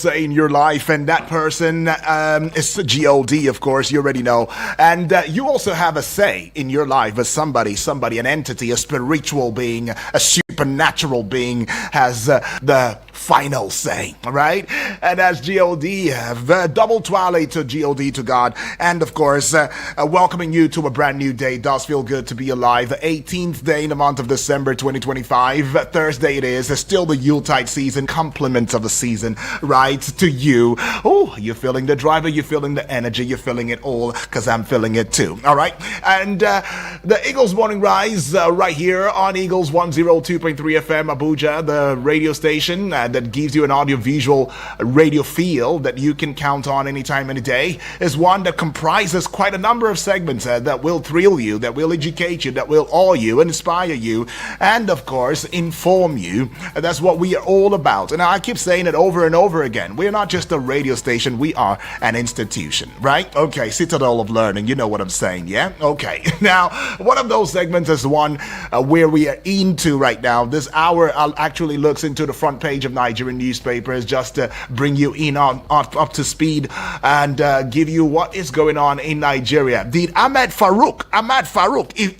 say in your life, and that person is God, of course, you already know. And you also have a say in your life as somebody, an entity, a spiritual being, a supernatural being has the final say, right? And as God, double twale to God, to God. And of course, welcoming you to a brand new day. It does feel good to be alive. The 18th day in the month of December 2025. Thursday it is. It's still the Yuletide season. Compliments of the season, right? To you. Oh, you're feeling the driver. You're feeling the energy. You're feeling it all because I'm feeling it too. All right? And the Eagles Morning Rise right here on Eagles 102.3 FM Abuja, the radio station that gives you an audio-visual radio feel that you can count on anytime, any day, is one that comprises quite a number of segments that will thrill you, that will educate you, that will awe you, inspire you, and of course, inform you. That's what we are all about. And I keep saying it over and over again. We're not just a radio station, we are an institution, right? Okay, Citadel of Learning, you know what I'm saying, yeah? Okay. Now, one of those segments is one where we are into right now. This hour actually looks into the front page of Nigerian newspapers just to bring you in up to speed and give you what is going on in Nigeria. Did Ahmed Farouk,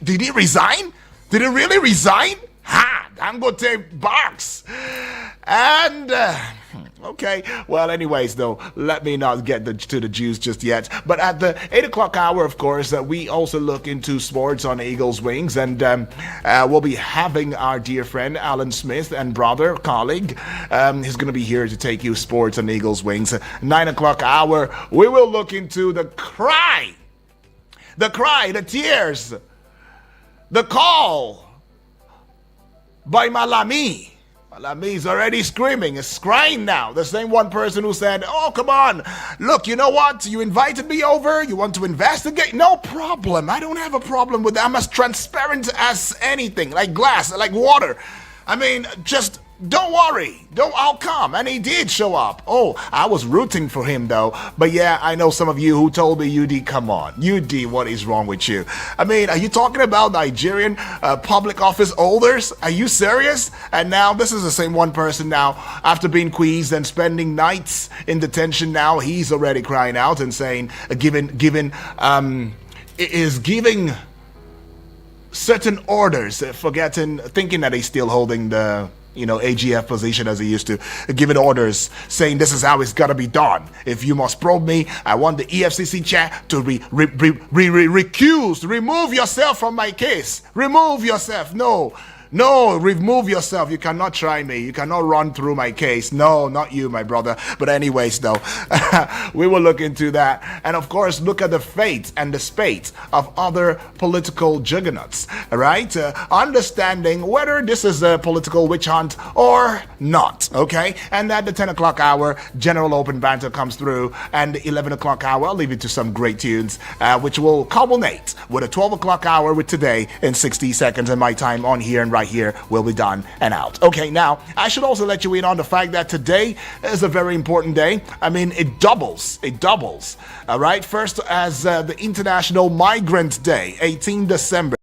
did he resign? Did he really resign? Ha! Dangote box. And okay, well, anyways, though, let me not get to the juice just yet. But at the 8 o'clock hour, of course, we also look into sports on Eagles Wings, and we'll be having our dear friend Alan Smith and brother, colleague. He's going to be here to take you sports on Eagles Wings. 9 o'clock hour, we will look into the tears, the call by Malami. Malami's already screaming, is crying now. The same one person who said, oh, come on, look, you know what? You invited me over, you want to investigate? No problem. I don't have a problem with that. I'm as transparent as anything, like glass, like water. I mean, just don't worry. I'll come. And he did show up. Oh, I was rooting for him though. But yeah, I know some of you who told me, UD, come on. UD, what is wrong with you? I mean, are you talking about Nigerian public office holders? Are you serious? And now this is the same one person now, after being quizzed and spending nights in detention now, he's already crying out and saying, giving certain orders, thinking that he's still holding the AGF position as he used to, giving orders saying this is how it's got to be done. If you must probe me, I want the EFCC chair to recuse, remove yourself from my case. Remove yourself. No, remove yourself. You cannot try me. You cannot run through my case. No, not you, my brother. But anyways, though, we will look into that. And of course, look at the fate and the spate of other political juggernauts, right? Understanding whether this is a political witch hunt or not, okay? And at the 10 o'clock hour, General Open Banter comes through. And the 11 o'clock hour, I'll leave it to some great tunes, which will culminate with a 12 o'clock hour with Today in 60 seconds. And my time on here and right here will be done and out. Okay, now, I should also let you in on the fact that today is a very important day. I mean, it doubles, all right? First, as the International Migrant Day, 18 December,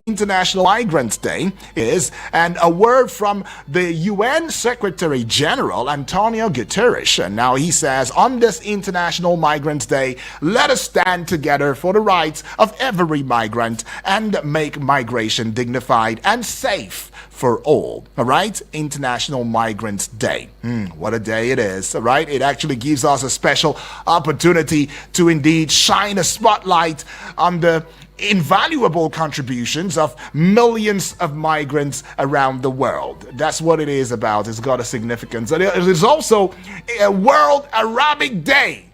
International Migrant Day is, and a word from the UN Secretary General, Antonio Guterres, and now he says, on this International Migrant Day, let us stand together for the rights of every migrant and make migration dignified and safe for all. All right? International Migrants Day. What a day it is. All right? It actually gives us a special opportunity to indeed shine a spotlight on the invaluable contributions of millions of migrants around the world. That's what it is about. It's got a significance. It is also a World Arabic Day.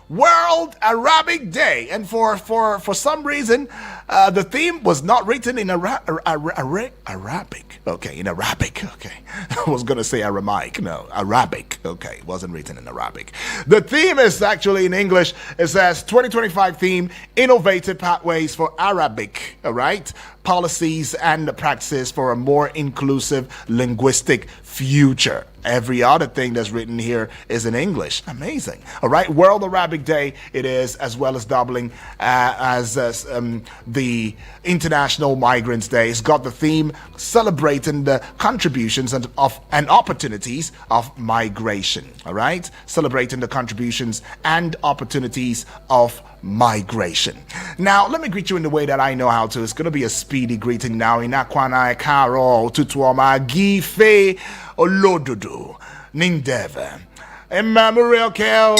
World Arabic Day, and for some reason the theme was not written in Arabic. Okay, in Arabic. Okay, I was gonna say Aramaic. No, Arabic. Okay, it wasn't written in Arabic. The theme is actually in English. It says 2025 theme: innovative pathways for Arabic. All right, policies and practices for a more inclusive linguistic future. Every other thing that's written here is in English. Amazing. All right, World Arabic Day it is, as well as doubling as the International Migrants Day. It's got the theme celebrating the contributions and opportunities of migration. All right, celebrating the contributions and opportunities of migration. Now, let me greet you in the way that I know how to. It's going to be a speedy greeting now. Inakwana Karo Tutuoma Gife Olododo Nindeva Memorial Keo.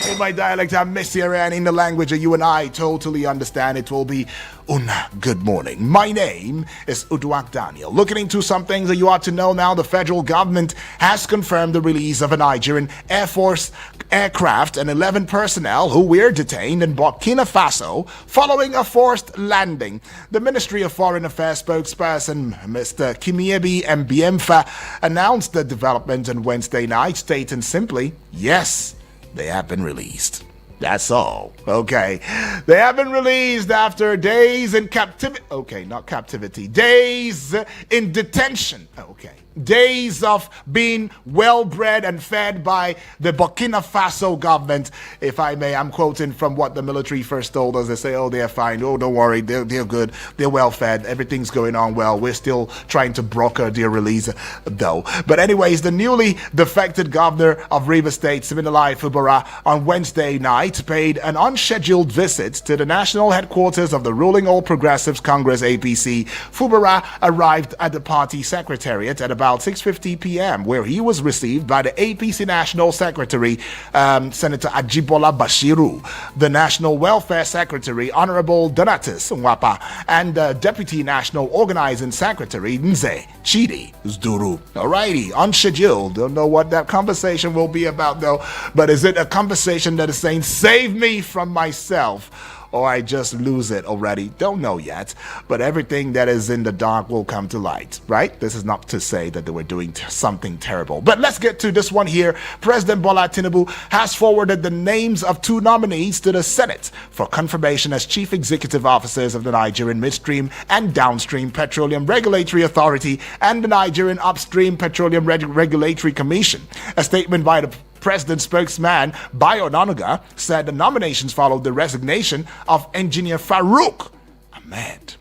In my dialect, I'm Messier, and in the language that you and I totally understand, it will be Una. Good morning. My name is Uduak Daniel. Looking into some things that you ought to know now, the federal government has confirmed the release of a Nigerian Air Force aircraft and 11 personnel who were detained in Burkina Faso following a forced landing. The Ministry of Foreign Affairs spokesperson, Mr. Kimiebi Mbiemfa, announced the development on Wednesday night, stating simply, yes, they have been released. That's all. Okay. They have been released after days in captivity. Okay, not captivity. Days in detention. Okay. Days of being well bred and fed by the Burkina Faso government. If I may, I'm quoting from what the military first told us. They say, oh, they're fine. Oh, don't worry. They're good. They're well fed. Everything's going on well. We're still trying to broker their release, though. But anyways, the newly defected governor of Rivers State, Siminalayi Fubara, on Wednesday night paid an unscheduled visit to the national headquarters of the ruling All Progressives Congress, APC. Fubara arrived at the party secretariat at about 6:50 p.m., where he was received by the APC National Secretary, Senator Ajibola Bashiru, the National Welfare Secretary, Honorable Donatus Nwapa, and Deputy National Organizing Secretary, Nze Chidi Zduru. Alrighty, unscheduled. Don't know what that conversation will be about, though, but is it a conversation that is saying, save me from myself? Or I just lose it already? Don't know yet. But everything that is in the dark will come to light, right? This is not to say that they were doing something terrible. But let's get to this one here. President Bola Tinubu has forwarded the names of 2 nominees to the Senate for confirmation as chief executive officers of the Nigerian Midstream and Downstream Petroleum Regulatory Authority and the Nigerian Upstream Petroleum Regulatory Commission. A statement by the President's spokesman, Bayo Onanuga, said the nominations followed the resignation of Engineer Farouk Ahmed,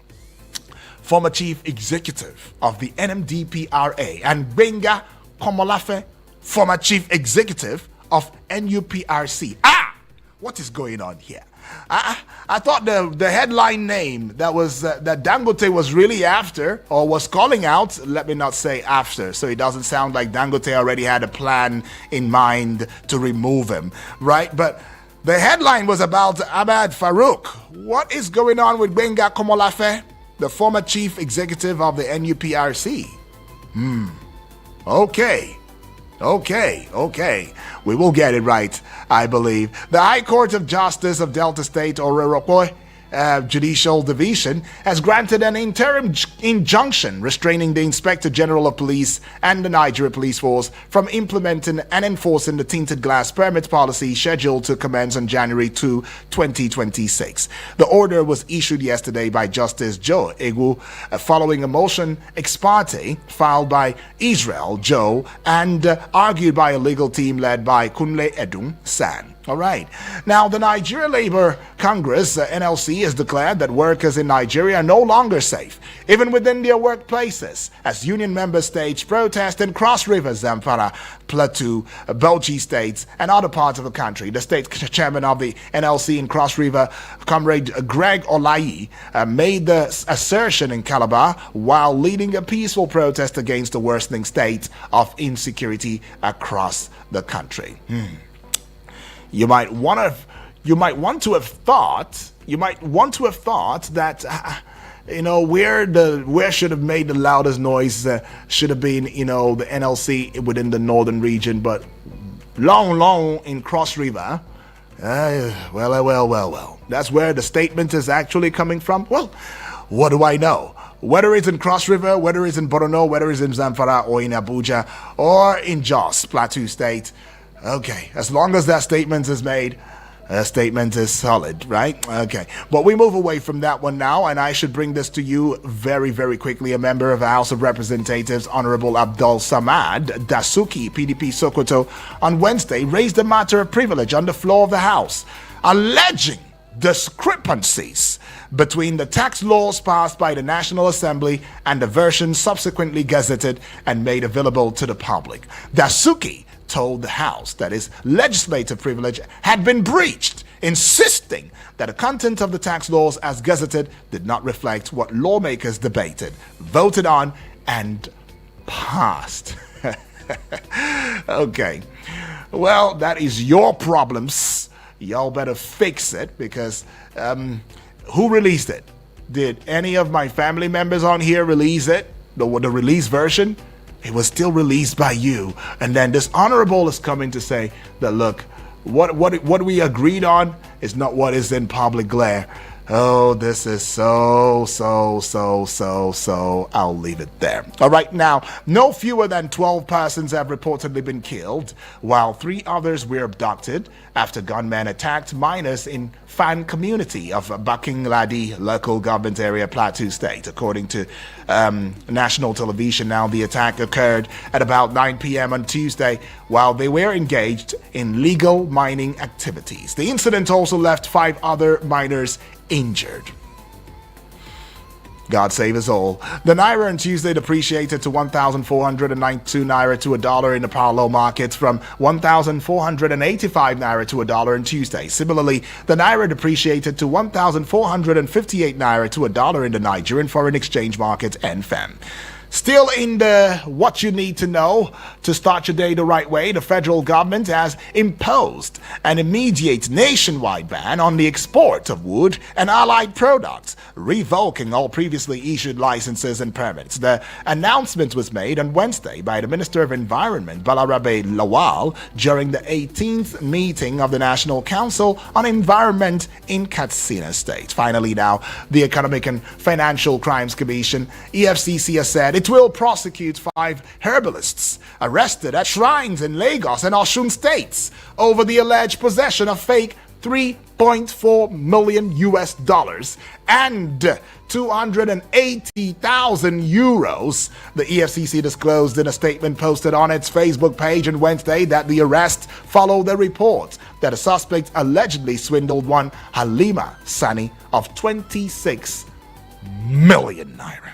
former chief executive of the NMDPRA, and Benga Komolafe, former chief executive of NUPRC. What is going on here? I thought the headline name that was that Dangote was really after, or was calling out, let me not say after, so it doesn't sound like Dangote already had a plan in mind to remove him, right? But the headline was about Ahmed Farouk. What is going on with Benga Komolafe, the former chief executive of the NUPRC? Okay. We will get it right, I believe. The High Court of Justice of Delta State, Orerokoi Judicial Division, has granted an interim injunction restraining the Inspector General of Police and the Nigeria Police Force from implementing and enforcing the tinted glass permit policy scheduled to commence on January 2, 2026. The order was issued yesterday by Justice Joe Egu following a motion ex parte filed by Israel Joe and argued by a legal team led by Kunle Edun San. All right. Now, the Nigeria Labour Congress, NLC, has declared that workers in Nigeria are no longer safe, even within their workplaces, as union member states protest in Cross River, Zamfara, Plateau, Bauchi states, and other parts of the country. The state chairman of the NLC in Cross River, Comrade Greg Olayi, made the assertion in Calabar while leading a peaceful protest against the worsening state of insecurity across the country. You might want to have thought that where should have made the loudest noise should have been the NLC within the northern region, but long in Cross River. Well. That's where the statement is actually coming from. Well, what do I know? Whether it's in Cross River, whether it's in Borno, whether it's in Zamfara or in Abuja or in Jos, Plateau State. Okay, as long as that statement is made, Statement is solid, right? Okay. But we move away from that one now, and I should bring this to you very, very quickly. A member of the House of Representatives, Honorable Abdul Samad Dasuki, PDP Sokoto, on Wednesday raised the matter of privilege on the floor of the House, alleging discrepancies between the tax laws passed by the National Assembly and the version subsequently gazetted and made available to the public. Dasuki told the House that his legislative privilege had been breached, insisting that the content of the tax laws as gazetted did not reflect what lawmakers debated, voted on, and passed. Okay. Well, that is your problems. Y'all better fix it, because who released it? Did any of my family members on here release it? The release version? It was still released by you. And then this honorable is coming to say that, look, what we agreed on is not what is in public glare. Oh, this is so. I'll leave it there. All right, now, no fewer than 12 persons have reportedly been killed, while 3 others were abducted after gunmen attacked miners in Fan community of Baking Ladi local government area, Plateau State. According to national television now, the attack occurred at about 9 p.m. on Tuesday while they were engaged in legal mining activities. The incident also left 5 other miners injured. God save us all. The Naira on Tuesday depreciated to 1,492 Naira to $1 in the parallel markets from 1,485 Naira to $1 on Tuesday. Similarly, the Naira depreciated to 1,458 Naira to $1 in the Nigerian foreign exchange market, NFM. Still in the what you need to know to start your day the right way, the federal government has imposed an immediate nationwide ban on the export of wood and allied products, revoking all previously issued licenses and permits. The announcement was made on Wednesday by the Minister of Environment, Balarabe Lawal, during the 18th meeting of the National Council on Environment in Katsina State. Finally now, the Economic and Financial Crimes Commission, EFCC, has said it will prosecute 5 herbalists arrested at shrines in Lagos and Osun states over the alleged possession of fake $3.4 million and 280,000 euros. The EFCC disclosed in a statement posted on its Facebook page on Wednesday that the arrest followed a report that a suspect allegedly swindled one Halima Sani of 26 million naira.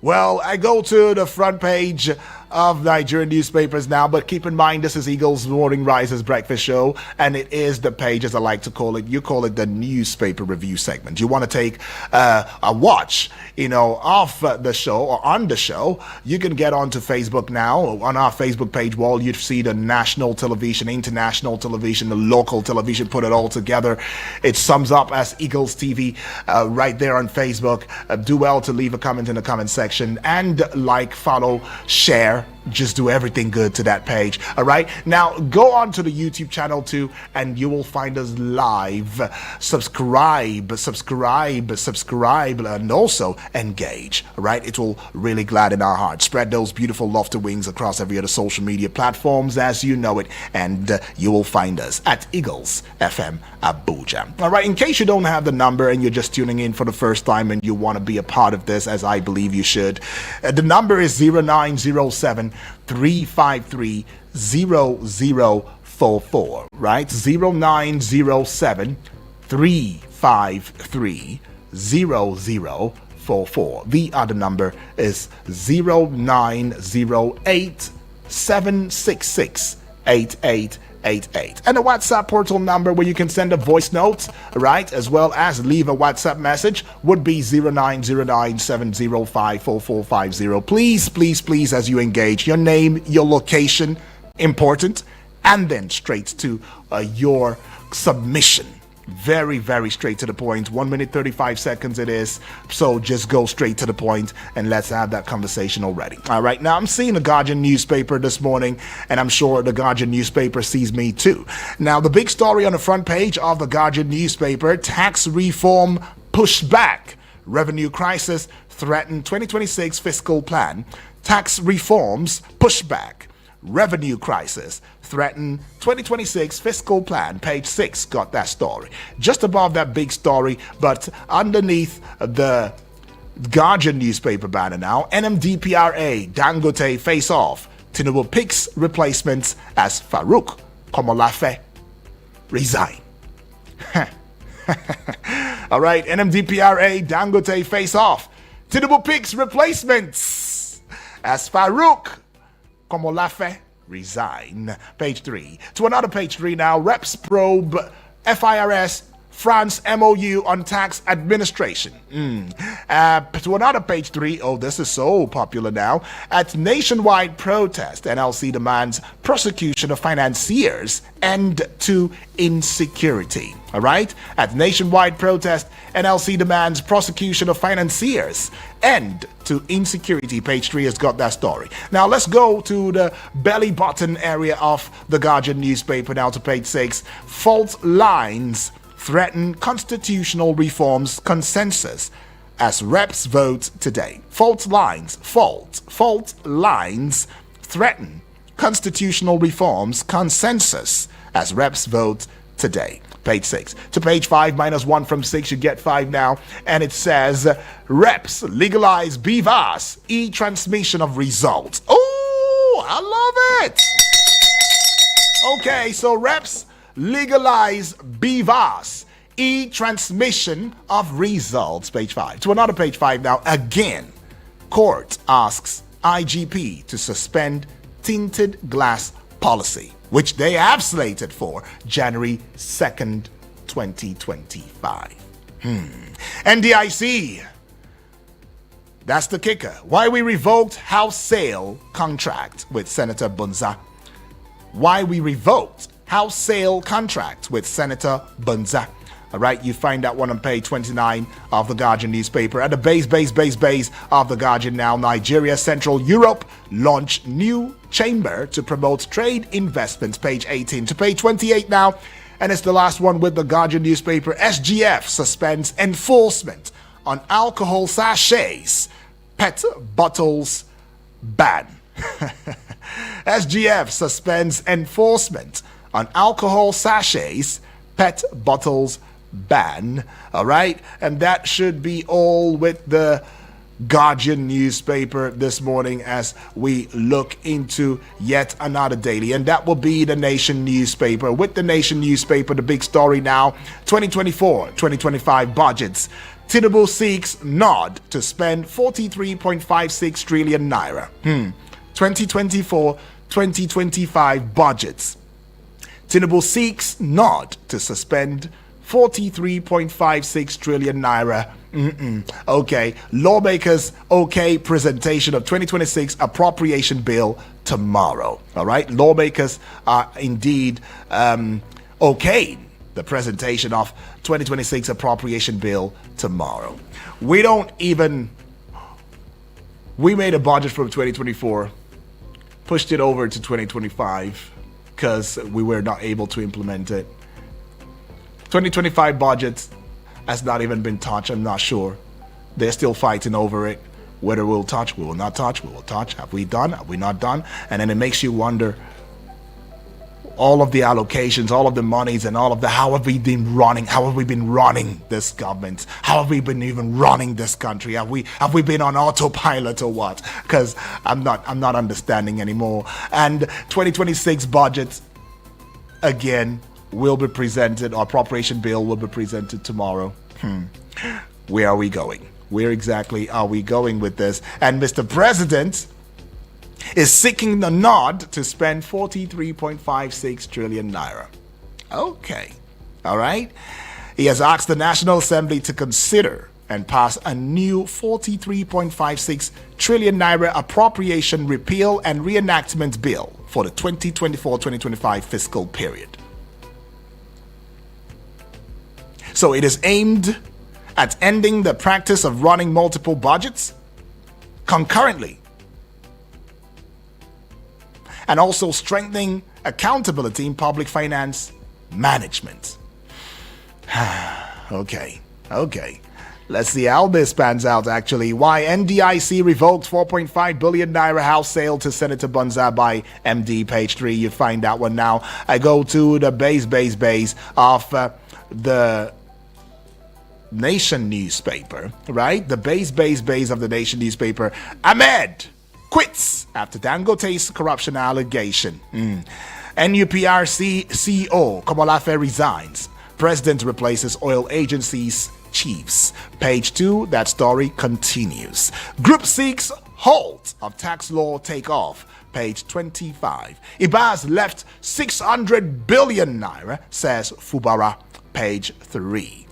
Well, I go to the front page of Nigerian newspapers now, but keep in mind this is Eagle's Morning Rises Breakfast Show, and it is the page, as I like to call it, you call it the newspaper review segment. You want to take a watch, off the show or on the show, you can get onto Facebook now. On our Facebook page wall, you'd see the national television, international television, the local television, put it all together. It sums up as Eagles TV right there on Facebook. Do well to leave a comment in the comment section and like, follow, share. Just do everything good to that page. All right, now go on to the YouTube channel too, and you will find us live. Subscribe, and also engage. All right, it will really gladden our hearts. Spread those beautiful lofty wings across every other social media platforms as you know it, and you will find us at Eagles FM Abuja. All right, in case you don't have the number and you're just tuning in for the first time and you want to be a part of this, as I believe you should, the number is 0907 353 0044, right? 0907 353 0044. The other number is 0908 766 8888. And the WhatsApp portal number where you can send a voice note, right, as well as leave a WhatsApp message would be 090970544450. Please, as you engage, your name, your location, important, and then straight to your submission. Very, very straight to the point. 1 minute 35 seconds it is. So just go straight to the point and let's have that conversation already. All right. Now I'm seeing the Guardian newspaper this morning, and I'm sure the Guardian newspaper sees me too. Now the big story on the front page of the Guardian newspaper: tax reform pushed back. Revenue crisis threatened 2026 fiscal plan. Tax reforms pushed back. revenue crisis threaten 2026 fiscal plan. Page 6 got that story. Just above that big story, but underneath the Guardian newspaper banner now, NMDPRA, Dangote face off. Tinubu picks replacements as Farouk Komolafe resign. All right, NMDPRA, Dangote face off. Tinubu picks replacements as Farouk Komolafe resign. Page 3. To another page 3 now. Reps probe FIRS France MOU on tax administration. To another page 3. Oh, this is so popular now. At nationwide protest, NLC demands prosecution of financiers and to insecurity. All right? At nationwide protest, NLC demands prosecution of financiers and to insecurity. Page 3 has got that story. Now let's go to the belly button area of the Guardian newspaper now to page 6. Fault lines threaten constitutional reforms consensus as reps vote today. Fault lines threaten constitutional reforms consensus as reps vote today. Page 6. To page 5, -1 from 6, you get 5 now. And it says, reps legalize BVAS, e-transmission of results. Oh, I love it. Okay, so reps legalize BVAS, e-transmission of results. Page 5. To another page 5 now. Again, court asks IGP to suspend tinted glass policy, which they have slated for January 2nd, 2025. NDIC, that's the kicker. Why we revoked house sale contract with Senator Bunza. Why we revoked house sale contract with Senator Bunza. All right, you find that one on page 29 of the Guardian newspaper. At the base of the Guardian now, Nigeria, Central Europe launch new chamber to promote trade investments. Page 18 to page 28 now. And it's the last one with the Guardian newspaper. SGF suspends enforcement on alcohol sachets. Pet bottles ban. SGF suspends enforcement on alcohol sachets, pet bottles ban. All right, and that should be all with the Guardian newspaper this morning as we look into yet another daily, and that will be the Nation newspaper. With the Nation newspaper, the big story now, 2024-2025 budgets. Tinubu seeks nod to spend 43.56 trillion naira. 2024-2025 budgets. Tinubu seeks nod to suspend 43.56 trillion naira. Okay. Lawmakers okay presentation of 2026 appropriation bill tomorrow. All right. Lawmakers are indeed okaying the presentation of 2026 appropriation bill tomorrow. We made a budget from 2024, pushed it over to 2025 because we were not able to implement it. 2025 budget has not even been touched. I'm not sure. They're still fighting over it. Whether we'll touch, we will not touch, we will touch. Have we done? Have we not done? And then it makes you wonder, all of the allocations, all of the monies, and all of the how have we been running this government? How have we been even running this country? Have we been on autopilot or what? Because I'm not understanding anymore. And 2026 budget again will be presented, or appropriation bill will be presented tomorrow. Where are we going? Where exactly are we going with this? And Mr. President is seeking the nod to spend 43.56 trillion naira. Okay. All right. He has asked the National Assembly to consider and pass a new 43.56 trillion naira appropriation repeal and reenactment bill for the 2024-2025 fiscal period. So it is aimed at ending the practice of running multiple budgets concurrently, and also strengthening accountability in public finance management. Okay. Let's see how this pans out, actually. Why NDIC revoked 4.5 billion naira house sale to Senator Bunza by MD, page 3. You find that one now. I go to the base of the Nation newspaper, right? The base of the Nation newspaper. Ahmed quits after Dangote's corruption allegation. NUPRC CEO Komolafe resigns. President replaces oil agencies chiefs. Page 2, that story continues. Group seeks halt of tax law takeoff. Page 25. Ibaz left 600 billion naira, says Fubara. Page 3.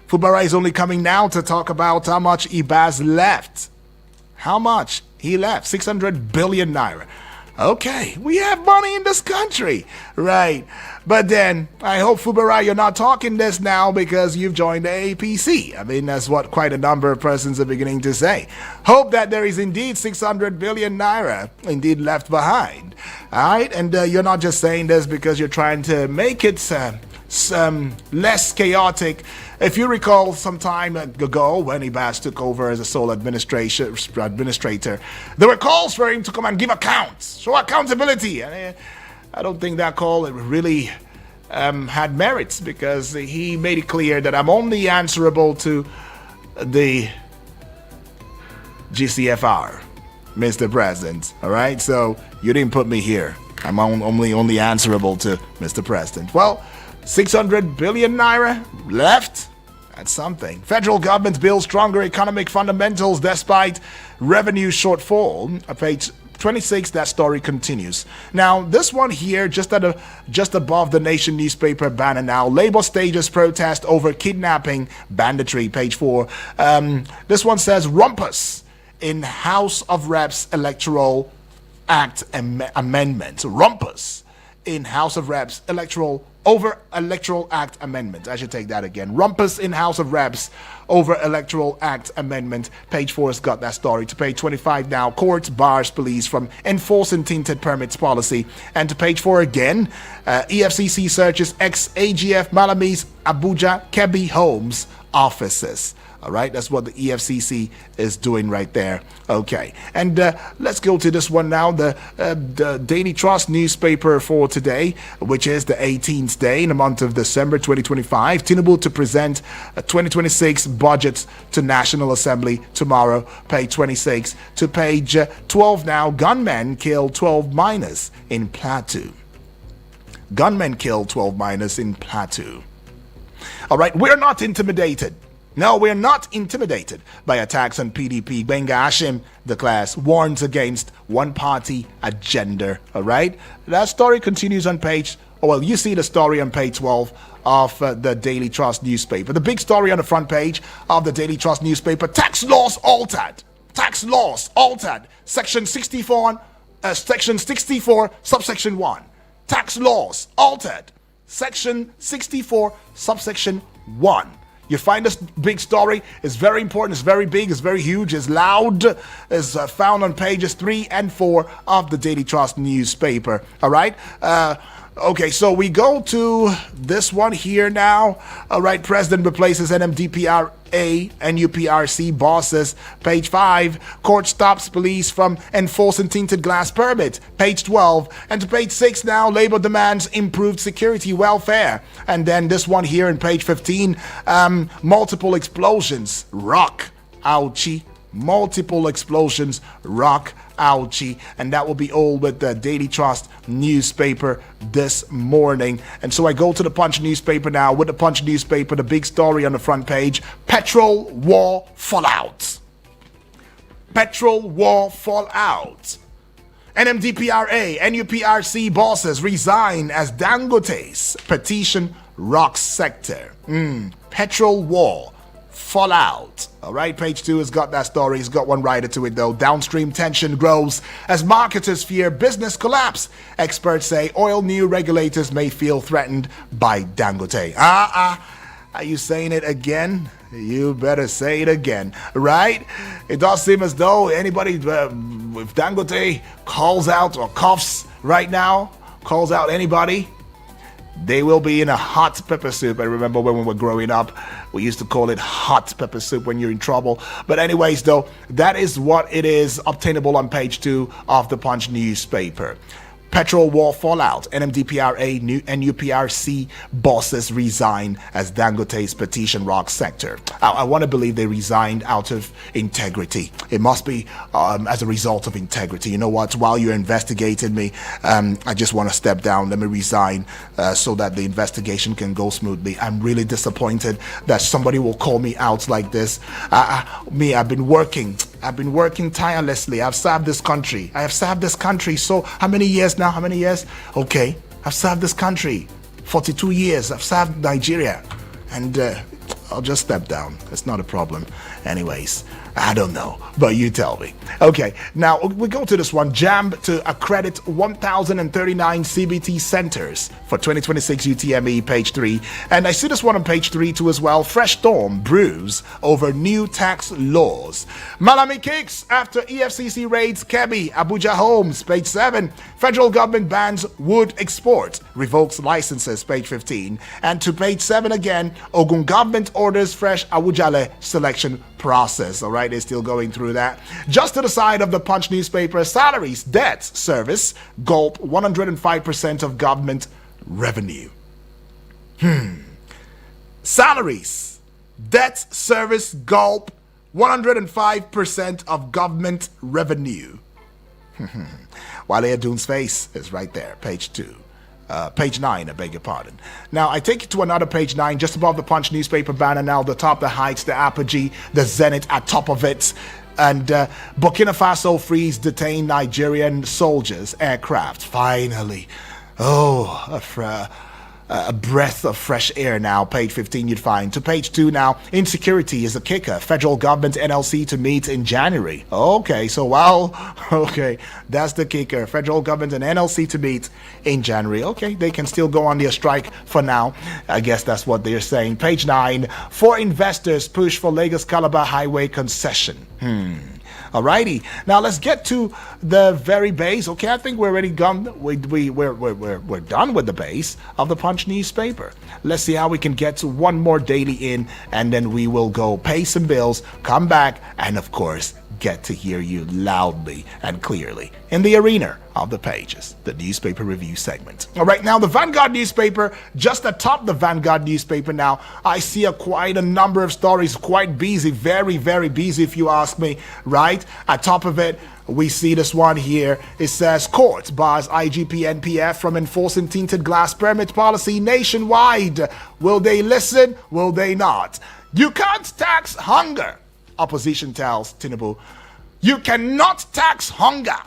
Fubara is only coming now to talk about how much Ibaz left. How much he left? 600 billion naira. Okay, we have money in this country, right? But then, I hope, Fubara, you're not talking this now because you've joined the APC. I mean, that's what quite a number of persons are beginning to say. Hope that there is indeed 600 billion naira indeed left behind. All right, and you're not just saying this because you're trying to make it less chaotic. If you recall some time ago when Ibaz took over as a sole administrator, there were calls for him to come and give accounts, show accountability. And I don't think that call really had merits because he made it clear that I'm only answerable to the GCFR, Mr. President. All right, so you didn't put me here. I'm only answerable to Mr. President. Well, 600 billion naira left. That's something. Federal government builds stronger economic fundamentals despite revenue shortfall. Page 26, that story continues. Now, this one here, just above the Nation newspaper banner now, Labour stages protest over kidnapping banditry. Page 4. This one says rumpus in House of Reps Electoral Act amendment. Rumpus in House of Reps Electoral Act amendment. I should take that again. Rumpus in House of Reps over Electoral Act amendment. Page 4 has got that story. To page 25 now, court bars police from enforcing tinted permits policy. And to page 4 again, EFCC searches ex-AGF Malamis Abuja Kebbi Homes offices. All right, that's what the EFCC is doing right there. Okay, and let's go to this one now, the Daily Trust newspaper for today, which is the 18th day in the month of December 2025. Tinubu to present a 2026 budget to National Assembly tomorrow. Page 26 to page 12 now. Gunmen kill 12 miners in Plateau. Gunmen kill 12 miners in Plateau. All right, we're not intimidated. No, we're not intimidated by attacks on PDP. Benga Hashim declares, warns against one-party agenda. All right? That story continues on page, you see the story on page 12 of the Daily Trust newspaper. The big story on the front page of the Daily Trust newspaper, tax laws altered. Tax laws altered. Section 64, subsection 1. Tax laws altered. Section 64, subsection 1. You find this big story. It's very important. It's very big. It's very huge. It's loud. It's found on pages 3 and 4 of the Daily Trust newspaper. All right. Okay, so we go to this one here now. All right, President replaces NMDPRA and UPRC bosses. Page 5, court stops police from enforcing tinted glass permit. Page 12, and to page 6 now, Labour demands improved security welfare. And then this one here in page 15, multiple explosions, rock, ouchie. Multiple explosions, rock, ouchie. And that will be all with the Daily Trust newspaper this morning. And so I go to the Punch newspaper now. With the Punch newspaper, the big story on the front page, petrol war fallout. Petrol war fallout. NMDPRA, NUPRC bosses resign as Dangote's petition rocks sector. Petrol war fallout. All right, page 2 has got that story. It's got one rider to it, though. Downstream tension grows as marketers fear business collapse. Experts say oil new regulators may feel threatened by Dangote. Are you saying it again? You better say it again, right? It does seem as though anybody, if Dangote calls out or coughs right now, calls out anybody, They will be in a hot pepper soup. I remember when we were growing up, we used to call it hot pepper soup when you're in trouble. But anyways, though, that is what it is, obtainable on page 2 of the Punch newspaper. Petrol war fallout. NMDPRA, NUPRC bosses resign as Dangote's petition rocks sector. I want to believe they resigned out of integrity. It must be as a result of integrity. You know what? While you're investigating me, I just want to step down. Let me resign so that the investigation can go smoothly. I'm really disappointed that somebody will call me out like this. I've been working tirelessly. I've served this country. I have served this country. So how many years now? How many years? Okay. I've served this country. 42 years. I've served Nigeria. And I'll just step down. It's not a problem. Anyways, I don't know, but you tell me. Okay, now we go to this one. JAMB to accredit 1,039 CBT centers for 2026 UTME, page 3. And I see this one on page 3 too as well. Fresh storm brews over new tax laws. Malami kicks after EFCC raids Kebbi, Abuja homes, page 7. Federal government bans wood export, revokes licenses, page 15. And to page 7 again, Ogun government orders fresh Awujale selection process. All right, they're still going through that. Just to the side of the Punch newspaper, salaries, debts, service, gulp 105% of government revenue. Salaries, debt service, gulp 105% of government revenue. Wale Adun's face is right there, page 2. Page 9, I beg your pardon. Now, I take you to another page 9, just above the Punch newspaper banner now, the top, the heights, the apogee, the zenith at top of it. And Burkina Faso frees detained Nigerian soldiers' aircraft. Finally. Oh, a breath of fresh air now. Page 15 you'd find. To page 2 now. Insecurity is a kicker. Federal government NLC to meet in January. Okay, so okay, that's the kicker. Federal government and NLC to meet in January. Okay, they can still go on their strike for now. I guess that's what they're saying. Page 9. 4 investors push for Lagos Calabar Highway concession. Alrighty, now let's get to the very base. Okay, I think we're already done. We're done with the base of the Punch newspaper. Let's see how we can get to one more daily in, and then we will go pay some bills, come back, and of course get to hear you loudly and clearly in the arena of the pages, the newspaper review segment. All right, now the Vanguard newspaper, just atop the Vanguard newspaper now, I see quite a number of stories, quite busy, very, very busy if you ask me, right? At top of it, we see this one here. It says, court bars IGP NPF from enforcing tinted glass permit policy nationwide. Will they listen? Will they not? You can't tax hunger. Opposition tells Tinubu, you cannot tax hunger.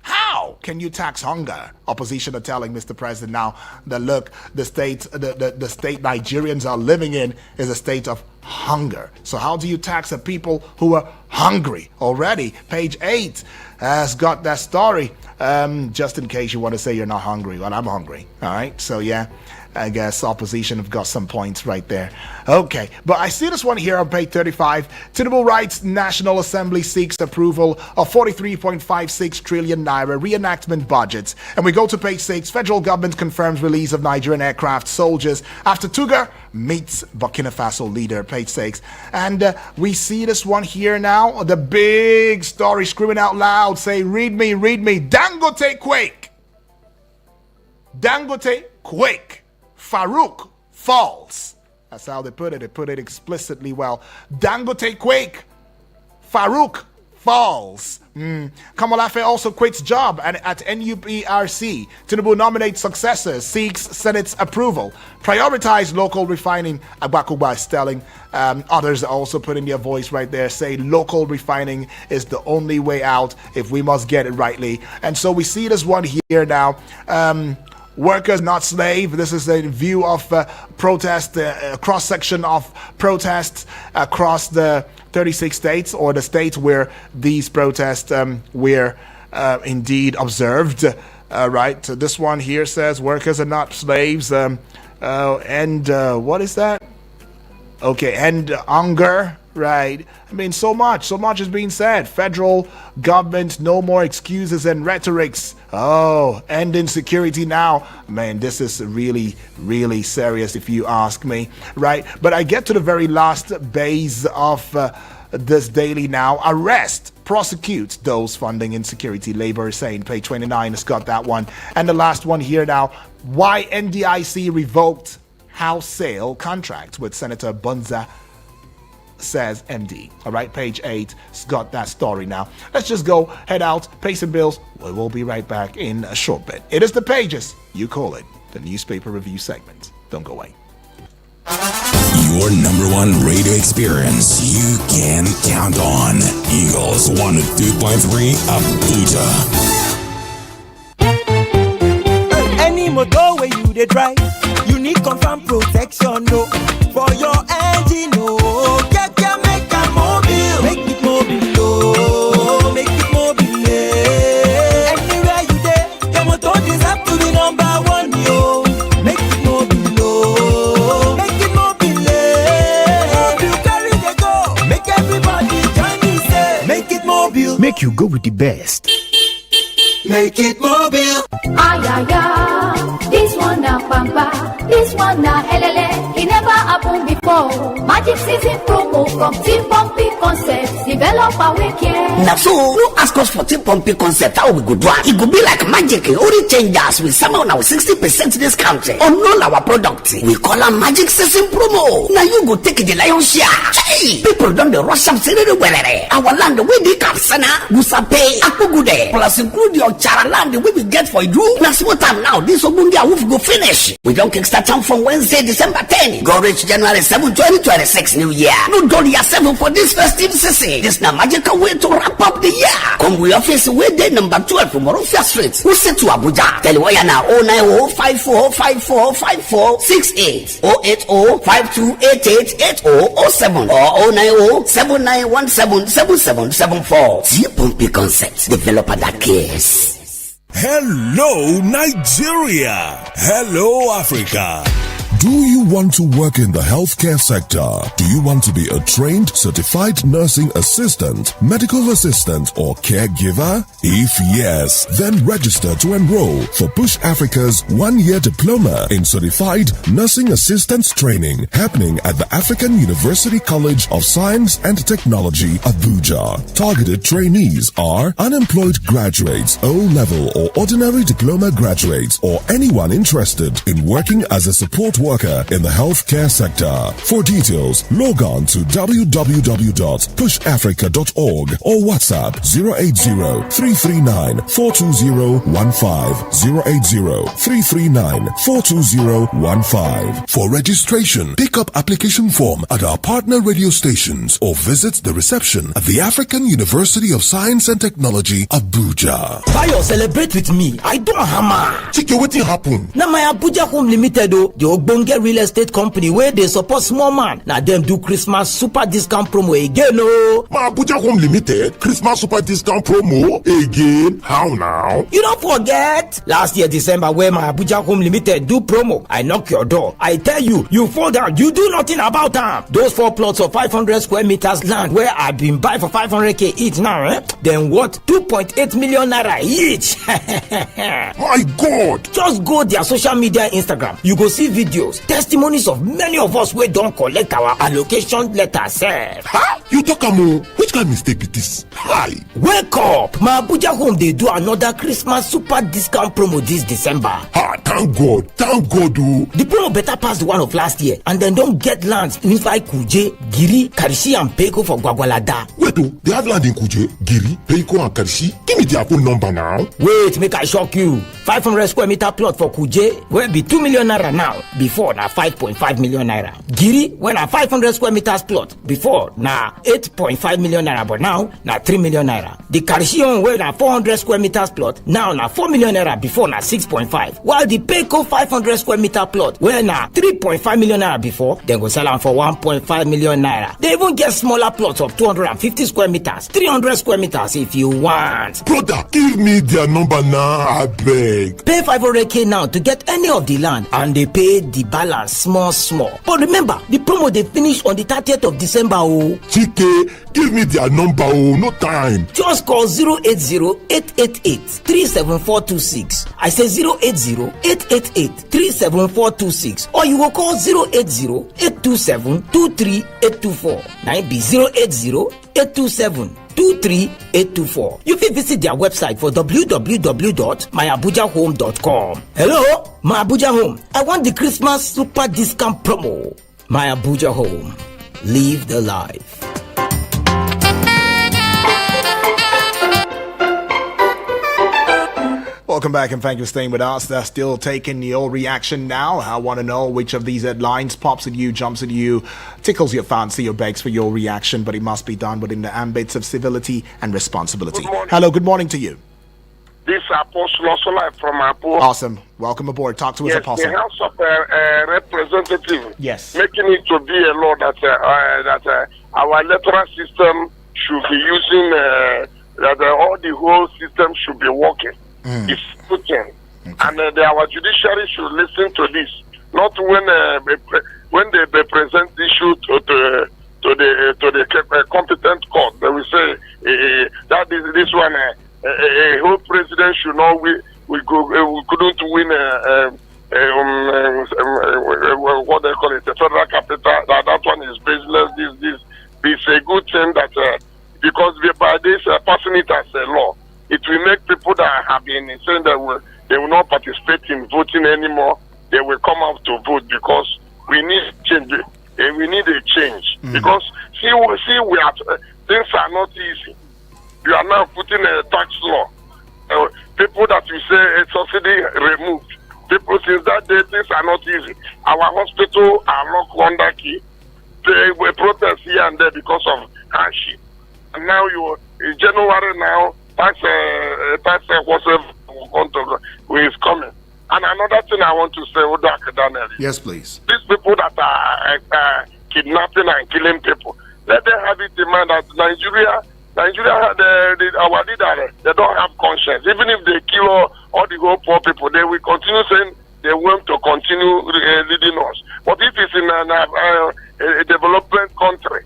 How can you tax hunger? Opposition are telling Mr. President now that look, the state Nigerians are living in is a state of hunger. So how do you tax the people who are hungry already? Page 8 has got that story. Just in case you want to say you're not hungry. Well, I'm hungry. All right. So yeah, I guess opposition have got some points right there. Okay, but I see this one here on page 35. Tinubu writes National Assembly seeks approval of 43.56 trillion naira reenactment budget. And we go to page 6. Federal government confirms release of Nigerian aircraft soldiers after Tuga meets Burkina Faso leader. Page 6. And we see this one here now. The big story screaming out loud. Say, read me, read me. Dangote quake. Dangote quake. Farouk falls. That's how they put it. They put it explicitly well. Dangote quake. Farouk falls. Kamalafe also quits job at NUPRC. Tinubu nominates successors, seeks Senate's approval. Prioritize local refining. Agbakuba is telling. Others are also putting their voice right there, saying local refining is the only way out if we must get it rightly. And so we see this one here now. Workers, not slave. This is a view of protest, cross-section of protests across the 36 states, or the states where these protests were indeed observed. Right. So this one here says workers are not slaves. And what is that? Okay, and hunger. Right. I mean, so much is being said. Federal government, no more excuses and rhetorics. Oh, end insecurity now. Man, this is really, really serious if you ask me. Right. But I get to the very last base of this daily now. Arrest, prosecute those funding insecurity, Labour is saying. Page 29 has got that one. And the last one here now. Why NDIC revoked house sale contract with Senator Bunza, says MD. All right, page 8 has got that story now. Let's just go, head out, pay some bills. We will be right back in a short bit. It is The Pages, you call it, the newspaper review segment. Don't go away. Your number one radio experience you can count on. Eagles 102.3 Abuja. Any motor where you dey drive, you need confirm protection, no. For your engine, no. Make it mobile, oh. Make it mobile, eh. Anywhere you dey, your motor deserve to be number one, yo. Make it mobile, oh. Make it mobile, eh. You carry the go, make everybody join me, say. Make it mobile. Make you go with the best. Make it mobile. This one now pampa, this one now LLA. It never happened before. Magic season promo from Team Pumpy Concepts. Developer we care. Now so, no ask us for Team Pumpy Concept how we go do it. It go be like magic. Only change us with some of our 60% discount on all our products. We call them Magic Season promo. Now you go take the lion's share. Hey, people don't rush up everywhere. Our land we dey Kapsana, Gusape, Akugude. Plus include your Chara land we will get for you. Plus what time now? This Obundia wolf go finish. We don't kickstart time from Wednesday, December 10. Go reach January 7, 2026 New Year. No dollar 7 for this festive season. This now magical way to wrap up the year. Come we office way day number 12 from Morofia Street. Who sit to Abuja? Tell you now 090-5454-5468 080-5288-8007 or 090-7917-7774. T-Pumpy Concepts, developer that cares. Hello, Nigeria. Hello, Africa. Do you want to work in the healthcare sector? Do you want to be a trained, certified nursing assistant, medical assistant, or caregiver? If yes, then register to enroll for Push Africa's one-year diploma in certified nursing assistance training happening at the African University College of Science and Technology, Abuja. Targeted trainees are unemployed graduates, O-level or ordinary diploma graduates, or anyone interested in working as a support worker in the healthcare sector. For details, log on to www.pushafrica.org or WhatsApp 080-339-42015 080-339-42015. For registration, pick up application form at our partner radio stations or visit the reception at the African University of Science and Technology, Abuja. Bayo, celebrate with me. I don't hammer. Chike, wetin happen? Now my Abuja Home Limited, the Ogbonge real estate company where they support small man. Now them do Christmas super discount promo again, oh. My Abuja Home Limited Christmas super discount promo again? How now? You don't forget last year December where my Abuja Home Limited do promo. I knock your door. I tell you, you fall down. You do nothing about them. Those 4 plots of 500 square meters land where I've been buying for 500k each now, eh? Then what? 2.8 million naira each. My God! Just go their social media Instagram. You go see videos, testimonies of many of us where don't collect our allocation letter, sir. Huh? You talk about which kind of mistake be this? Hi. Wake up! My Abuja Home they do another Christmas super discount promo this December. Ah, thank God, oh. The promo better pass the one of last year, and then don't get lands inside Kuje, Giri, Karishi, and Peko for Gwagwalada. Wait, they have land in Kuje, Giri, Peko, and Karishi. Give me their phone number now. Wait, make I shock you. 500 square meter plot for Kuje will be 2 million naira now. Before na 5.5 million naira. Giri when na 500 square meters plot. Before na 8.5 million naira, but now na 3 million naira. The Karishi where na 400 square meters plot now na 4 million naira. Before na 6.5. While the Peko 500 square meter plot where na 3.5 million naira before, then go sell them for 1.5 million naira. They even get smaller plots of 250 square meters, 300 square meters if you want. Brother, give me their number now, I beg. Pay 500k now to get any of the land, and they pay the the balance small. But remember, the promo they finish on the 30th of December. Oh, Chike, give me their number, oh, no time. just call 080-888-37426. I say 080-888-37426, or you will call 080-827-23824. Now it be 080-827-23824. You can visit their website for www.myabujahome.com. Hello, My Abuja Home. I want the Christmas super discount promo. My Abuja Home. Live the life. Welcome back and thank you for staying with us. They're still taking your reaction now. I want to know which of these headlines pops at you, jumps at you, tickles your fancy, or begs for your reaction, but it must be done within the ambits of civility and responsibility. Hello, good morning to you. This Apostle Osola from Apo. Awesome. Welcome aboard. Talk to us, Apostle. The House of Representatives Yes. making it to be a law that our electoral system should be using, that all the whole system should be working. It's good thing. And our judiciary should listen to this. Not when they present the issue to the competent court. They will say that this one a whole president should know we couldn't win what they call it, the federal capital. That one is business. This it's a good thing that because by this passing it as a law, it will make people that have been saying that they will not participate in voting anymore. They will come out to vote because we need change. We need a change because see we are things are not easy. You are now putting a tax law. People that you say a subsidy removed. People since that day things are not easy. Our hospital are locked under key. They will protest here and there because of hardship. And now in January now. Tax whatever is coming. And another thing I want to say, Udak Daniel. Yes, please. These people that are kidnapping and killing people, let them have it in mind that Nigeria, our leader, they don't have conscience. Even if they kill all the whole poor people, they will continue saying they want to continue leading us. But if it's in a development country,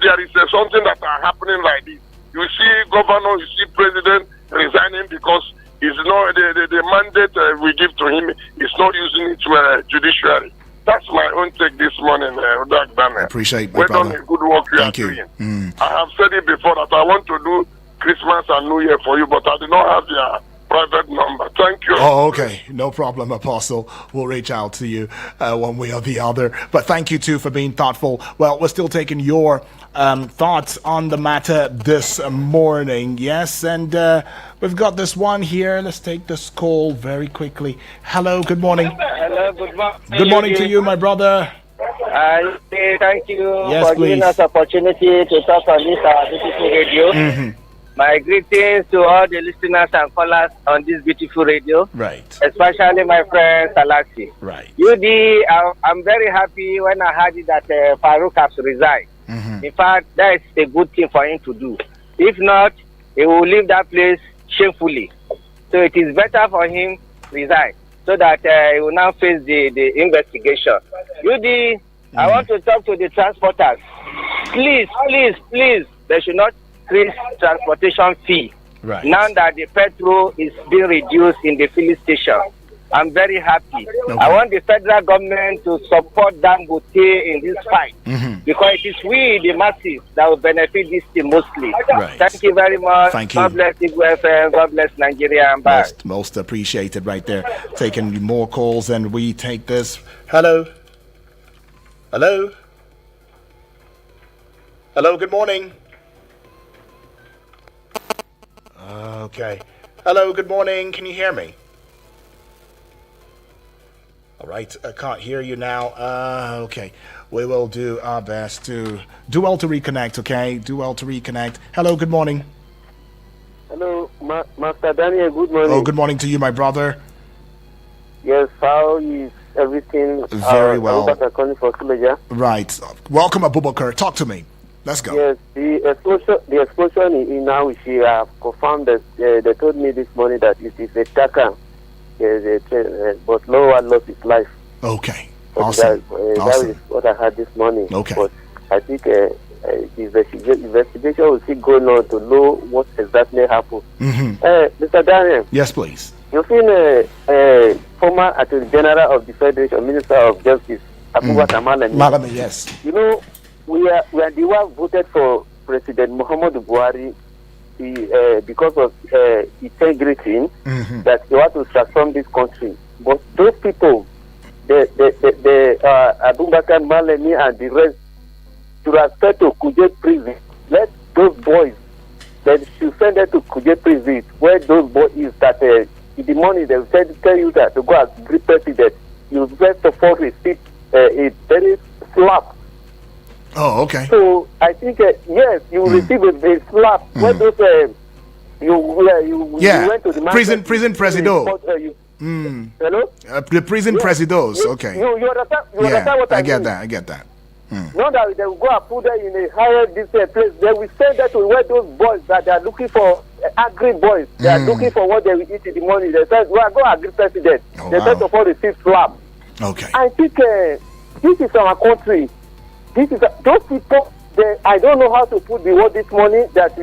there is something that are happening like this. You see governor, you see president resigning because it's not the mandate we give to him is not using it to judiciary. That's my own take this morning, Udak Daniel. Appreciate my well brother. done, the good work you Thank are you. doing. I have said it before that I want to do Christmas and New Year for you, but I do not have your private number. Thank you. Oh, okay. No problem, Apostle. We'll reach out to you one way or the other. But thank you, too, for being thoughtful. Well, we're still taking your thoughts on the matter this morning. Yes, and we've got this one here. Let's take this call very quickly. Hello, good morning. Hello, good morning. Good morning to you, my brother. Thank you Yes, for please. giving us opportunity to talk on this beautiful radio. My greetings to all the listeners and callers on this beautiful radio, Right, especially my friend Salaxi. right. I'm very happy when I heard that Farouk has resigned. In fact, that is a good thing for him to do. If not, he will leave that place shamefully. So it is better for him to resign so that he will now face the investigation. I want to talk to the transporters. Please, they should not increase transportation fee. Right. Now that the petrol is being reduced in the filling station. I'm very happy. Okay. I want the federal government to support Dangote in this fight because it is we, the masses, that will benefit this thing mostly. Right. Thank you very much. Thank you. God bless Igwe FM. God bless Nigeria. And bye. Most appreciated right there. Taking more calls and we take this. Hello. Hello. Hello, good morning. Okay. Hello, good morning. Can you hear me? All right, I can't hear you now. Okay. We will do our best to do well to reconnect, okay? Do well to reconnect. Hello, good morning. Hello, Master Daniel. Good morning. Oh, good morning to you, my brother. Yes, how is everything? Very well. Calling for Suleja. Right. Welcome, Abubakar. Talk to me. Let's go. Yes, the explosion in Nawishi have confirmed that they told me this morning that it is a Taka, but no one lost his life. Okay. Awesome. That is what I had this morning. Okay. But I think the investigation will still going on to know what exactly happened. Mr. Daniel. Yes, please. You've seen former Attorney General of the Federation, Minister of Justice, Abubakar Malami, yes. You know, we are the one voted for President Muhammadu Buhari because of integrity that he wants to transform this country. But those people, the Abubakar Malami and the rest, to respect to Kuje prison, let those boys, they should send them to Kuje prison, where those boys is that in the morning they will tell you that to go and greet president. You first of all receive a very slap. Oh, okay. So I think yes, you will receive a slap when those you went to the prison presido. Hello? The prison presidos. Okay. You understand? You understand what I mean? I get that. Not that they will go and put them in a higher distance place. They will send them to where those boys that they are looking for, angry boys. They are looking for what they will eat in the morning. They said, "Well, go agree, president." They first of all receive slap. Okay. I think this is our country. This is those people. I don't know how to put the word this morning that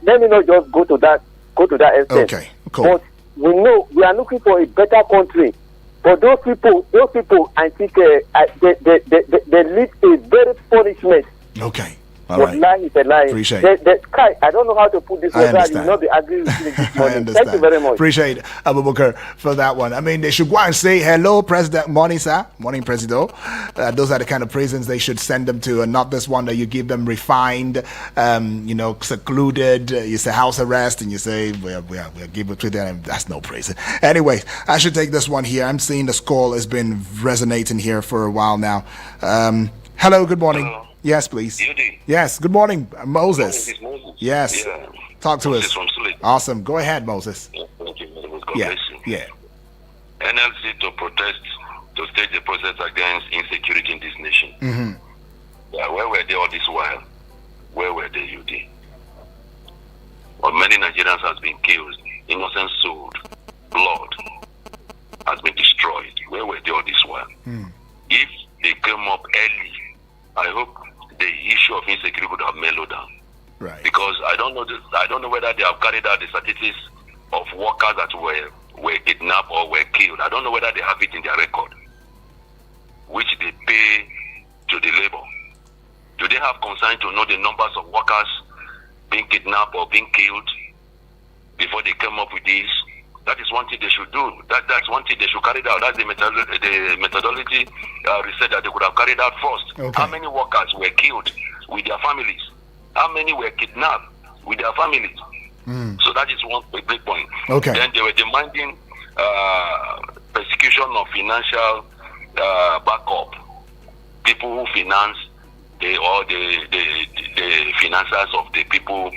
let me not just go to that extent. Okay, cool. But we know we are looking for a better country. But those people, I think they need a very punishment. Okay. All right. Lie is a lie. Appreciate I don't know how to put this. I understand. You will not be agreeing with me this I morning. understand. Thank you very much. Appreciate Abubakar for that one. I mean, they should go and say hello, President. Morning, sir. Morning, Presido. Those are the kind of prisons they should send them to, and not this one that you give them refined, secluded. You say house arrest, and you say we'll give it to them. That's no prison. Anyway, I should take this one here. I'm seeing the call has been resonating here for a while now. Hello. Good morning. Hello. Yes, please. Judy. Yes. Good morning, Moses. This is Moses. Yes. Yeah. Talk to Moses us. from Sule. Awesome. Go ahead, Moses. Yeah, thank you. God Yeah. bless you. Yeah. NLC to protest, to stage the process against insecurity in this nation. Yeah, where were they all this while? Where were they, UD? Well, many Nigerians has been killed, innocent sold, blood has been destroyed. Where were they all this while? If they came up early, I hope the issue of insecurity would have mellowed down. Right. Because I don't know whether they have carried out the statistics of workers that were kidnapped or were killed. I don't know whether they have it in their record, which they pay to the labor. Do they have concern to know the numbers of workers being kidnapped or being killed before they come up with this? That is one thing they should do. That's one thing they should carry out. That's the methodology research that they could have carried out first. Okay. How many workers were killed with their families? How many were kidnapped with their families? So that is one big point. Okay. Then they were demanding persecution of financial backup. People who finance the financiers of the people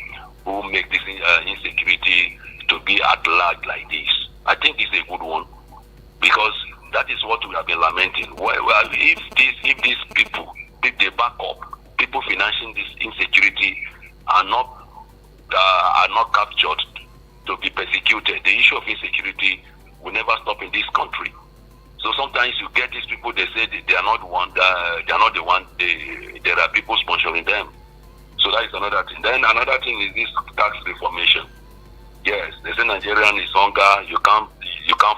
who make this insecurity to be at large like this. I think it's a good one, because that is what we have been lamenting. Well, if these people, if they back up, people financing this insecurity are not captured to be persecuted, the issue of insecurity will never stop in this country. So sometimes you get these people, they say they are not the one. There are people sponsoring them. So that is another thing. Then another thing is this tax reformation. Yes, they say Nigerian is hunger. You can't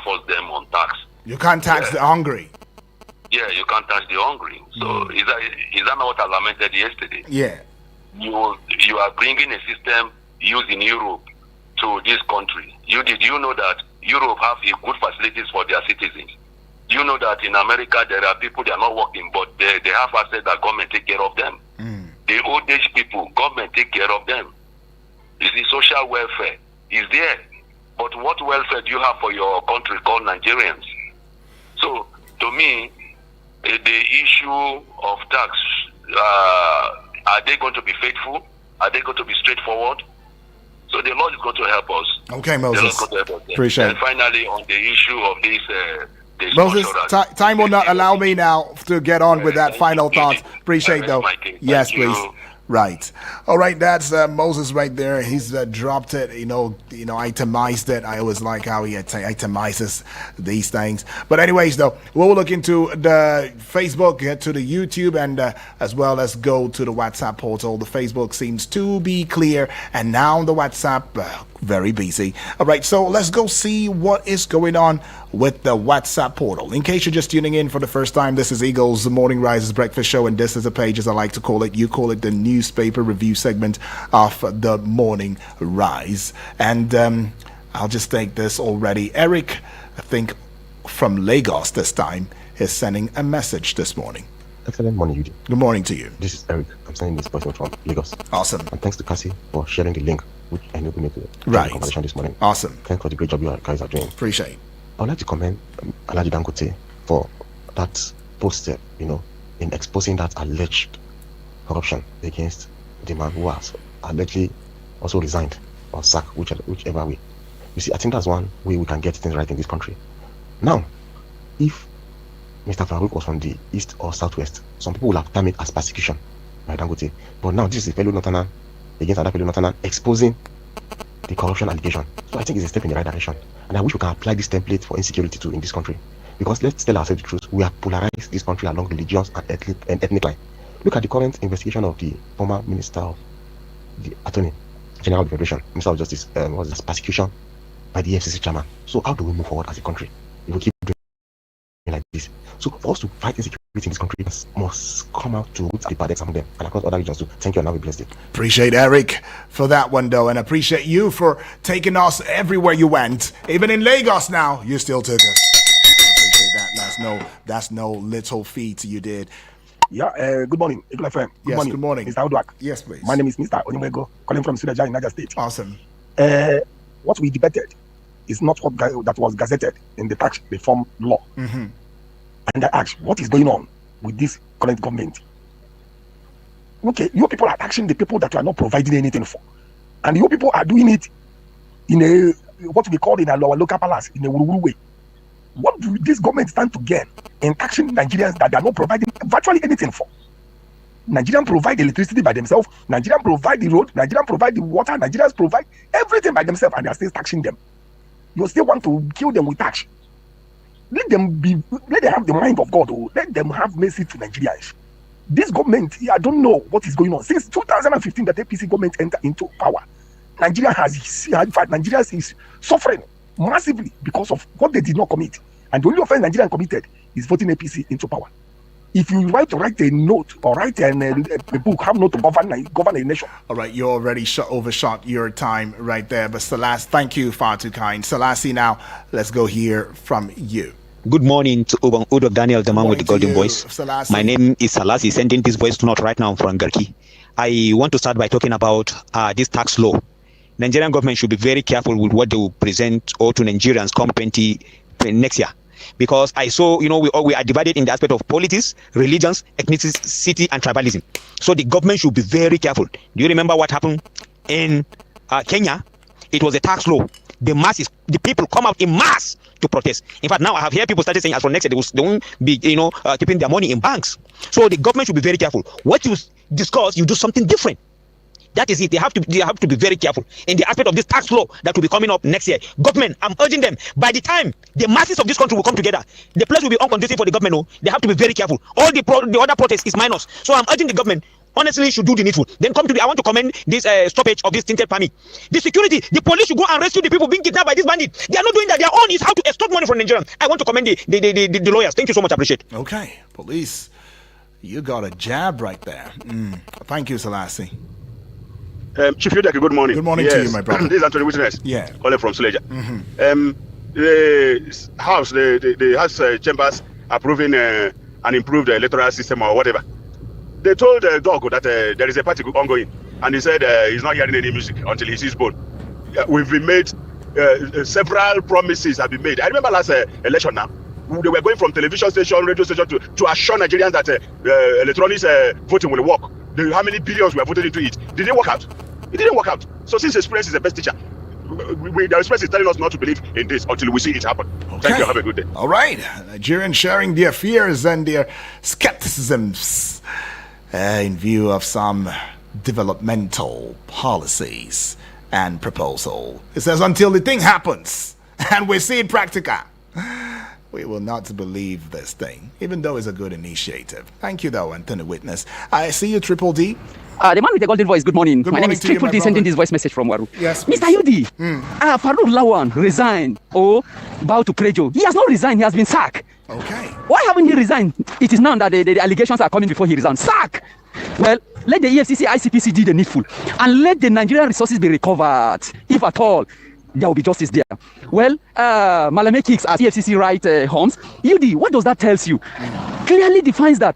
force them on tax. You can't tax the hungry. Yeah, you can't tax the hungry. So is that not what I lamented yesterday? Yeah. You are bringing a system used in Europe to this country. You know that Europe have good facilities for their citizens? You know that in America there are people that are not working, but they have assets that government take care of them. The old age people, government take care of them. You see, social welfare is there. But what welfare do you have for your country called Nigerians? So, to me, the issue of tax, are they going to be faithful? Are they going to be straightforward? So the Lord is going to help us. Okay, Moses. The Lord is going to help us. Appreciate it. And finally, on the issue of this... Moses, time will not allow me now to get on with that final thought. Appreciate though. Yes, please. Right. All right. That's Moses right there. He's dropped it. Itemized it. I always like how he itemizes these things. But anyways, though, we'll look into the Facebook, get to the YouTube, and as well as go to the WhatsApp portal. The Facebook seems to be clear, and now the WhatsApp very busy. All right. So let's go see what is going on with the WhatsApp portal. In case you're just tuning in for the first time, this is Eagles Morning Rises Breakfast Show, and this is a page, as I like to call it. You call it the newspaper review segment of the Morning Rise. And I'll just take this already. Eric, I think from Lagos this time, is sending a message this morning. Excellent morning, Eugene. Good morning to you. This is Eric. I'm sending this voice from Lagos. Awesome. And thanks to Cassie for sharing the link, which enabled me to the conversation this morning. Awesome. Thanks for the great job you guys are doing. Appreciate. I would like to commend Alhaji Dangote for that post, in exposing that alleged corruption against the man who has allegedly also resigned or sacked, whichever way. You see, I think that's one way we can get things right in this country. Now, if Mr. Farouk was from the east or southwest, some people will have termed it as persecution by Dangote. But now this is a fellow Northerner against another fellow Northerner exposing the corruption allegation. So I think it's a step in the right direction. And I wish we can apply this template for insecurity too in this country. Because let's tell ourselves the truth, we have polarized this country along religious and ethnic line. Look at the current investigation of the former Minister of the Attorney General of the Federation, Minister of Justice, was this persecution by the FCC chairman. So how do we move forward as a country if we keep doing like this? So for us to fight insecurity in this country, must come out to root the paddocks among them and across other regions too. Thank you, and have a blessed day. Appreciate Eric for that one, though, and appreciate you for taking us everywhere you went. Even in Lagos now, you still took us. Appreciate that. That's no little feat you did. Yeah, good morning, Eagle FM. Good morning. Mr. Odwak. Yes, please. My name is Mr. Onyemego, calling from Suleja in Niger State. Awesome. What we debated is not what that was gazetted in the tax reform law. Mm-hmm. And I asked, what is going on with this current government? Okay, you people are taxing the people that you are not providing anything for. And you people are doing it in a, what we call in our local palace, in a wuru way. What do this government stand to gain in taxing Nigerians that they are not providing virtually anything for? Nigerians provide electricity by themselves. Nigerians provide the road. Nigerians provide the water. Nigerians provide everything by themselves, and they are still taxing them. You still want to kill them with tax? Let them have the mind of God. Let them have mercy to Nigerians. This government, I don't know what is going on. Since 2015, that APC government entered into power, Nigeria is suffering massively because of what they did not commit. And the only offense Nigeria committed is voting APC into power. If you write a note or write a book, have not to govern a nation. All right, you already overshot your time right there. But Salas, thank you, far too kind. Salasi, now let's go hear from you. Good morning to Udo Daniel, the man with the golden voice. Salasi. My name is Salasi, sending this voice note right now from Garki. I want to start by talking about this tax law. Nigerian government should be very careful with what they will present or to Nigerians come next year. Because I saw, we are divided in the aspect of politics, religions, ethnicity, and tribalism. So the government should be very careful. Do you remember what happened in Kenya? It was a tax law. The people come out in mass to protest. In fact, now I have heard people started saying as for next year, they won't be, keeping their money in banks. So the government should be very careful. What you discuss, you do something different. That is it. They have to be very careful in the aspect of this tax law that will be coming up next year. Government, I'm urging them. By the time the masses of this country will come together, the place will be unconducive for the government. No, they have to be very careful. All the other protests is minus. So I'm urging the government. Honestly, should do the needful. Then come to I want to commend this stoppage of this tinted permit. The security, the police should go and rescue the people being kidnapped by this bandit. They are not doing that. Their own is how to extort money from Nigerians. I want to commend the lawyers. Thank you so much. I appreciate it. Okay, police, you got a jab right there. Thank you, Salasi. Chief Yudaki, good morning. Good morning to you, my brother. This is Anthony Witness. Yeah. Calling from Suleja. Mm-hmm. The House, the House chambers approving an improved electoral system or whatever. They told Dogo that there is a party ongoing, and he said he's not hearing any music until he sees both. We've been made, several promises have been made. I remember last election now, they were going from television station, radio station to assure Nigerians that electronic voting will work. How many billions were voted into it? Did it work out? It didn't work out. So since experience is the best teacher, the experience is telling us not to believe in this until we see it happen. Okay. Thank you. Have a good day. All right. Nigerians sharing their fears and their skepticisms in view of some developmental policies and proposal. It says until the thing happens and we see it practical, we will not believe this thing, even though it's a good initiative. Thank you, though, Anthony Witness. I see you, Triple D. The man with the golden voice, good morning. Good my morning name is to you, Triple my D, sending brother. this voice message from Waru. Yes, Mr. Yudi, Farouk Lawan resigned or bow to Prejo. He has not resigned, he has been sacked. Okay. Why haven't he resigned? It is now that the allegations are coming before he resigns. Sack! Well, let the EFCC, ICPC do the needful and let the Nigerian resources be recovered, if at all there will be justice there. Well, Malame Kicks as EFCC right Holmes. Yudi, what does that tell you? Clearly defines that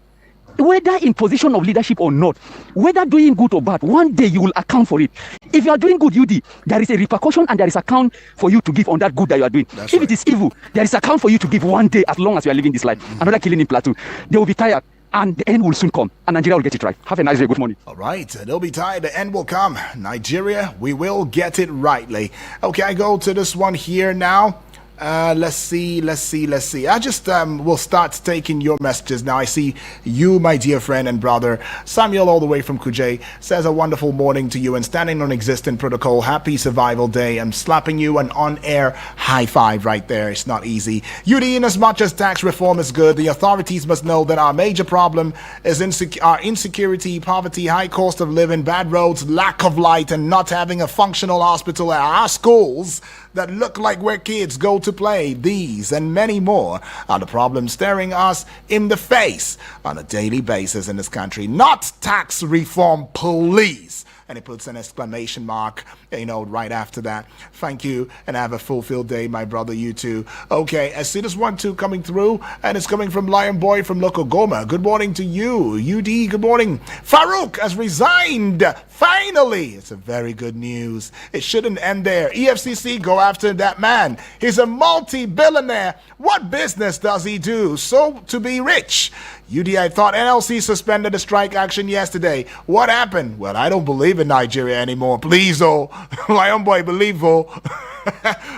whether in position of leadership or not, whether doing good or bad, one day you will account for it. If you are doing good, Yudi, there is a repercussion and there is account for you to give on that good that you are doing. If it is evil, there is account for you to give one day as long as you are living this life. Another killing in Plateau. They will be tired and the end will soon come and Nigeria will get it right. Have a nice day. Good morning. All right. They'll be tired. The end will come. Nigeria, we will get it rightly. Okay, I go to this one here now. Let's see. I just will start taking your messages now. I see you, my dear friend and brother Samuel, all the way from Kuje, says a wonderful morning to you and standing on existing protocol. Happy survival day. I'm slapping you an on-air high five right there. It's not easy. Yudi, in as much as tax reform is good, the authorities must know that our major problem is our insecurity, poverty, high cost of living, bad roads, lack of light, and not having a functional hospital at our schools that look like where kids go to play. These and many more are the problems staring us in the face on a daily basis in this country. Not tax reform, please. And it puts an exclamation mark, right after that. Thank you, and have a fulfilled day, my brother, you too. Okay, I see this one too coming through, and it's coming from Lion Boy from Loco Goma. Good morning to you. UD, good morning. Farouk has resigned. Finally, it's a very good news. It shouldn't end there. EFCC, go after that man. He's a multi-billionaire. What business does he do so to be rich? UD, I thought NLC suspended the strike action yesterday. What happened? Well, I don't believe in Nigeria anymore. Please, oh. Lion Boy, believe, oh.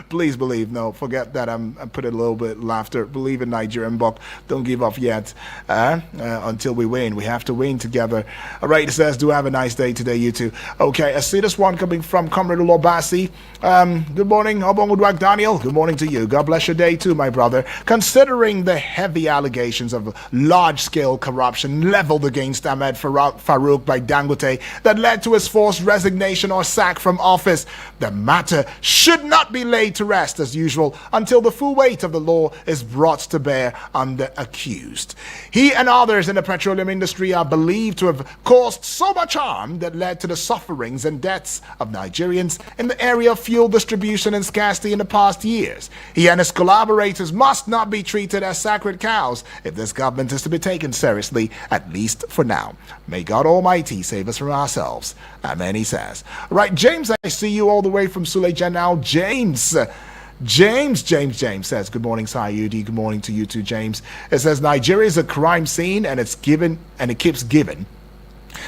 Please believe. No, forget that. I put a little bit laughter. Believe in Nigerian buck. Don't give up yet until we win. We have to win together. All right, it says, do have a nice day today, you two. Okay, I see this one coming from Comrade Ulobasi. Good morning, Obongudwak Daniel. Good morning to you. God bless your day too, my brother. Considering the heavy allegations of large-scale corruption leveled against Ahmed Farouk by Dangote that led to his forced resignation or sack from office, the matter should not be laid to rest as usual until the full weight of the law is brought to bear on the accused. He and others in the petroleum industry are believed to have caused so much harm that led to the sufferings and deaths of Nigerians in the area of fuel distribution and scarcity in the past years. He and his collaborators must not be treated as sacred cows if this government is to be taken seriously, at least for now. May God Almighty save us from ourselves. Amen, he says. Right, James, I see you all the way from Suleja now. James says, good morning, Sayudi. Good morning to you too, James. It says, Nigeria is a crime scene and it keeps giving.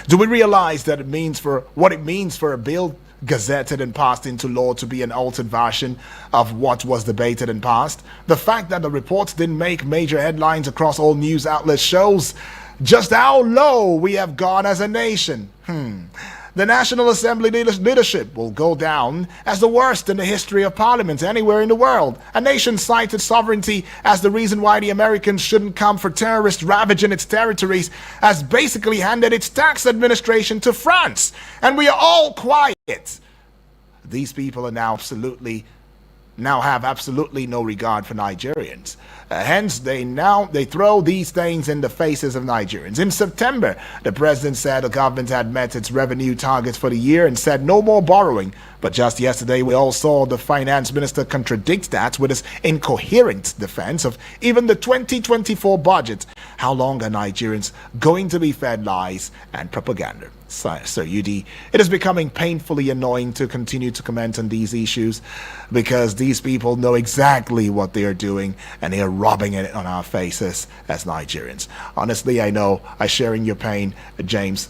Do we realize that it means for a bill gazetted and passed into law to be an altered version of what was debated and passed? The fact that the reports didn't make major headlines across all news outlets shows just how low we have gone as a nation. The National Assembly leadership will go down as the worst in the history of parliaments anywhere in the world. A nation cited sovereignty as the reason why the Americans shouldn't come for terrorists ravaging its territories has basically handed its tax administration to France. And we are all quiet. These people are now have absolutely no regard for Nigerians. Hence, they throw these things in the faces of Nigerians. In September, the president said the government had met its revenue targets for the year and said no more borrowing. But just yesterday, we all saw the finance minister contradict that with his incoherent defense of even the 2024 budget. How long are Nigerians going to be fed lies and propaganda? Sir UD, it is becoming painfully annoying to continue to comment on these issues because these people know exactly what they are doing and they are rubbing it on our faces as Nigerians. Honestly, I know I sharing your pain, James.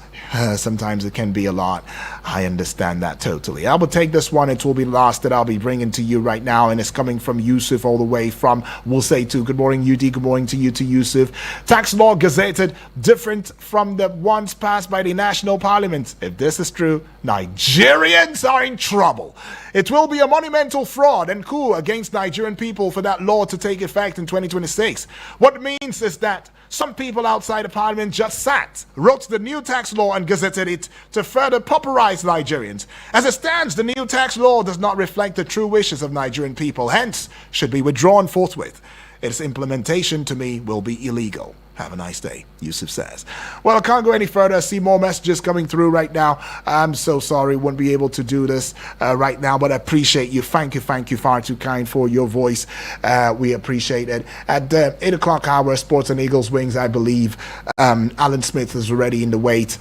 Sometimes it can be a lot. I understand that totally. I will take this one. It will be last that I'll be bringing to you right now, and it's coming from Yusuf all the way from Wuseitu. Good morning, UD. Good morning to you, to Yusuf. Tax law gazetted different from the ones passed by the National Parliament. If this is true, Nigerians are in trouble. It will be a monumental fraud and coup against Nigerian people for that law to take effect in 2026. What it means is that some people outside the Parliament just wrote the new tax law and gazetted it to further pauperize Nigerians. As it stands, the new tax law does not reflect the true wishes of Nigerian people, hence should be withdrawn forthwith. Its implementation, to me, will be illegal. Have a nice day, Yusuf says. Well, I can't go any further. I see more messages coming through right now. I'm so sorry, won't be able to do this right now, but I appreciate you. Thank you, far too kind for your voice. We appreciate it. At 8 o'clock hour, Sports and Eagles Wings, I believe Alan Smith is already in the wait.